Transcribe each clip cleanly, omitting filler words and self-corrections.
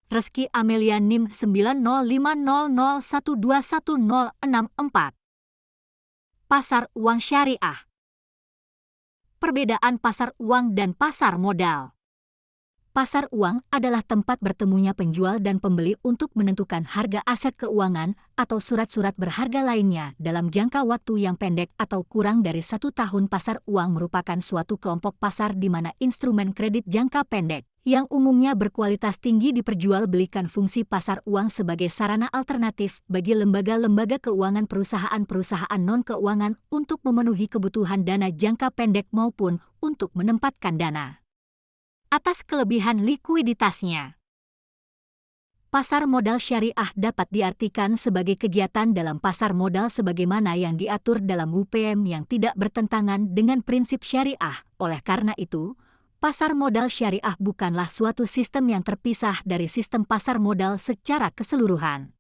Reski Amelia NIM 90500121064. Pasar uang syariah. Perbedaan pasar uang dan pasar modal. Pasar uang adalah tempat bertemunya penjual dan pembeli untuk menentukan harga aset keuangan atau surat-surat berharga lainnya dalam jangka waktu yang pendek atau kurang dari 1 tahun. Pasar uang merupakan suatu kelompok pasar di mana instrumen kredit jangka pendek yang umumnya berkualitas tinggi diperjualbelikan. Fungsi pasar uang sebagai sarana alternatif bagi lembaga-lembaga keuangan, perusahaan-perusahaan non-keuangan untuk memenuhi kebutuhan dana jangka pendek maupun untuk menempatkan dana atas kelebihan likuiditasnya. Pasar modal syariah dapat diartikan sebagai kegiatan dalam pasar modal sebagaimana yang diatur dalam UPM yang tidak bertentangan dengan prinsip syariah. Oleh karena itu, pasar modal syariah bukanlah suatu sistem yang terpisah dari sistem pasar modal secara keseluruhan.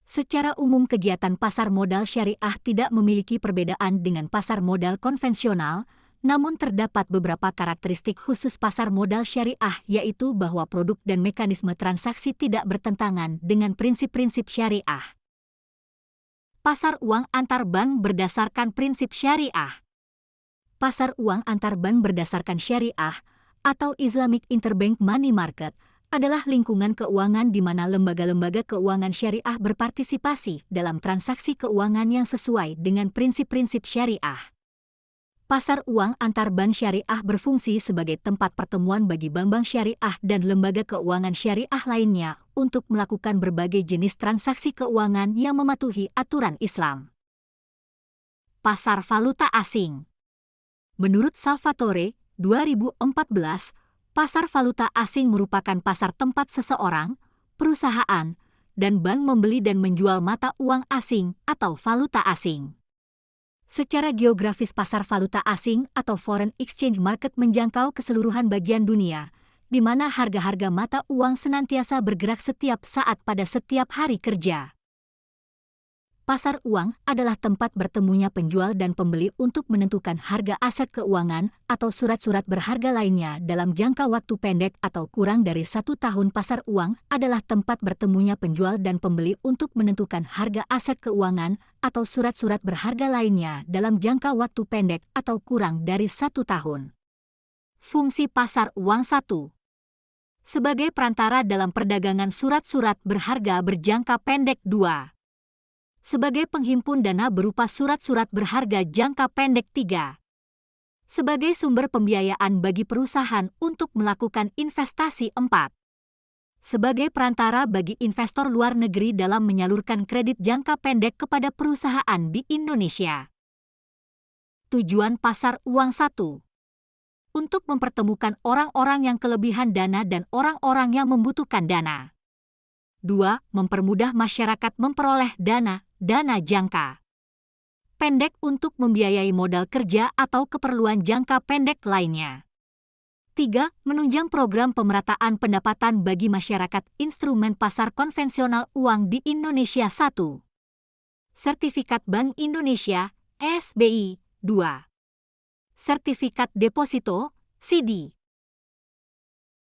Secara umum, kegiatan pasar modal syariah tidak memiliki perbedaan dengan pasar modal konvensional, namun terdapat beberapa karakteristik khusus pasar modal syariah, yaitu bahwa produk dan mekanisme transaksi tidak bertentangan dengan prinsip-prinsip syariah. Pasar uang antar bank berdasarkan prinsip syariah. Pasar uang antar bank berdasarkan syariah atau Islamic Interbank Money Market adalah lingkungan keuangan di mana lembaga-lembaga keuangan syariah berpartisipasi dalam transaksi keuangan yang sesuai dengan prinsip-prinsip syariah. Pasar uang antar bank syariah berfungsi sebagai tempat pertemuan bagi bank-bank syariah dan lembaga keuangan syariah lainnya untuk melakukan berbagai jenis transaksi keuangan yang mematuhi aturan Islam. Pasar valuta asing. Menurut Salvatore, 2014, pasar valuta asing merupakan pasar tempat seseorang, perusahaan, dan bank membeli dan menjual mata uang asing atau valuta asing. Secara geografis, pasar valuta asing atau foreign exchange market menjangkau keseluruhan bagian dunia, di mana harga-harga mata uang senantiasa bergerak setiap saat pada setiap hari kerja. Pasar uang adalah tempat bertemunya penjual dan pembeli untuk menentukan harga aset keuangan atau surat-surat berharga lainnya dalam jangka waktu pendek atau kurang dari 1 tahun. Pasar uang adalah tempat bertemunya penjual dan pembeli untuk menentukan harga aset keuangan atau surat-surat berharga lainnya dalam jangka waktu pendek atau kurang dari 1 tahun. Fungsi pasar uang 1. Sebagai perantara dalam perdagangan surat-surat berharga berjangka pendek. 2. Sebagai penghimpun dana berupa surat-surat berharga jangka pendek. 3. Sebagai sumber pembiayaan bagi perusahaan untuk melakukan investasi. 4. Sebagai perantara bagi investor luar negeri dalam menyalurkan kredit jangka pendek kepada perusahaan di Indonesia. Tujuan pasar uang 1. Untuk mempertemukan orang-orang yang kelebihan dana dan orang-orang yang membutuhkan dana. 2. Mempermudah masyarakat memperoleh dana jangka pendek untuk membiayai modal kerja atau keperluan jangka pendek lainnya. 3. Menunjang program pemerataan pendapatan bagi masyarakat. Instrumen pasar konvensional uang di Indonesia. 1. Sertifikat Bank Indonesia (SBI). 2. Sertifikat deposito (CD).